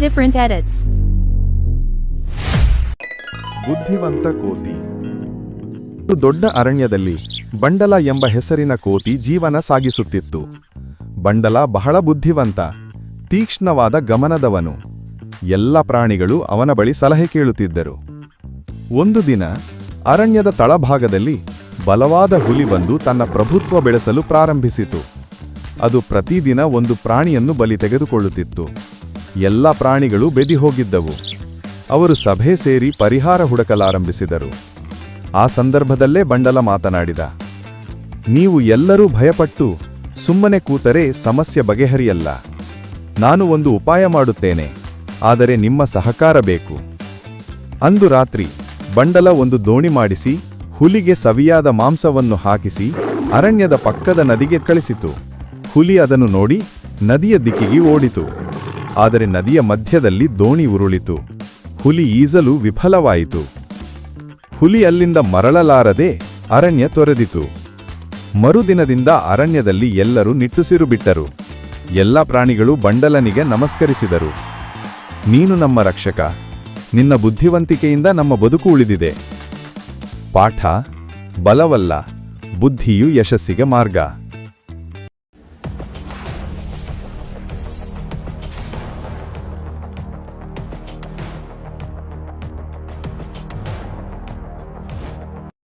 Different edits. ಬುದ್ಧಿವಂತ ಕೋತಿ. ಒಂದು ದೊಡ್ಡ ಅರಣ್ಯದಲ್ಲಿ ಬಂಡಲ ಎಂಬ ಹೆಸರಿನ ಕೋತಿ ಜೀವನ ಸಾಗಿಸುತ್ತಿತ್ತು. ಬಂಡಲ ಬಹಳ ಬುದ್ಧಿವಂತ, ತೀಕ್ಷ್ಣವಾದ ಗಮನದವನು. ಎಲ್ಲ ಪ್ರಾಣಿಗಳು ಅವನ ಬಳಿ ಸಲಹೆ ಕೇಳುತ್ತಿದ್ದರು. ಒಂದು ದಿನ ಅರಣ್ಯದ ತಳಭಾಗದಲ್ಲಿ ಬಲವಾದ ಹುಲಿ ಬಂದು ತನ್ನ ಪ್ರಭುತ್ವ ಬೆಳೆಸಲು ಪ್ರಾರಂಭಿಸಿತು. ಅದು ಪ್ರತಿದಿನ ಒಂದು ಪ್ರಾಣಿಯನ್ನು ಬಲಿ ತೆಗೆದುಕೊಳ್ಳುತ್ತಿತ್ತು. ಎಲ್ಲ ಪ್ರಾಣಿಗಳು ಬೆದಿಹೋಗಿದ್ದವು. ಅವರು ಸಭೆ ಸೇರಿ ಪರಿಹಾರ ಹುಡುಕಲಾರಂಭಿಸಿದರು. ಆ ಸಂದರ್ಭದಲ್ಲೇ ಬಂಡಲ ಮಾತನಾಡಿದ. ನೀವು ಎಲ್ಲರೂ ಭಯಪಟ್ಟು ಸುಮ್ಮನೆ ಕೂತರೆ ಸಮಸ್ಯೆ ಬಗೆಹರಿಯಲ್ಲ. ನಾನು ಒಂದು ಉಪಾಯ ಮಾಡುತ್ತೇನೆ, ಆದರೆ ನಿಮ್ಮ ಸಹಕಾರ ಬೇಕು. ಅಂದು ರಾತ್ರಿ ಬಂಡಲ ಒಂದು ದೋಣಿ ಮಾಡಿಸಿ ಹುಲಿಗೆ ಸವಿಯಾದ ಮಾಂಸವನ್ನು ಹಾಕಿಸಿ ಅರಣ್ಯದ ಪಕ್ಕದ ನದಿಗೆ ಕಳಿಸಿತು. ಹುಲಿ ಅದನ್ನು ನೋಡಿ ನದಿಯ ದಿಕ್ಕಿಗೆ ಓಡಿತು. ಆದರೆ ನದಿಯ ಮಧ್ಯದಲ್ಲಿ ದೋಣಿ ಉರುಳಿತು. ಹುಲಿ ಈಜಲು ವಿಫಲವಾಯಿತು. ಹುಲಿ ಅಲ್ಲಿಂದ ಮರಳಲಾರದೆ ಅರಣ್ಯ ತೊರೆದಿತು. ಮರುದಿನದಿಂದ ಅರಣ್ಯದಲ್ಲಿ ಎಲ್ಲರೂ ನಿಟ್ಟುಸಿರು ಬಿಟ್ಟರು. ಎಲ್ಲ ಪ್ರಾಣಿಗಳು ಬಂಡಲನಿಗೆ ನಮಸ್ಕರಿಸಿದರು. ನೀನು ನಮ್ಮ ರಕ್ಷಕ. ನಿನ್ನ ಬುದ್ಧಿವಂತಿಕೆಯಿಂದ ನಮ್ಮ ಬದುಕು ಉಳಿದಿದೆ. ಪಾಠ: ಬಲವಲ್ಲ, ಬುದ್ಧಿಯು ಯಶಸ್ಸಿಗೆ ಮಾರ್ಗ.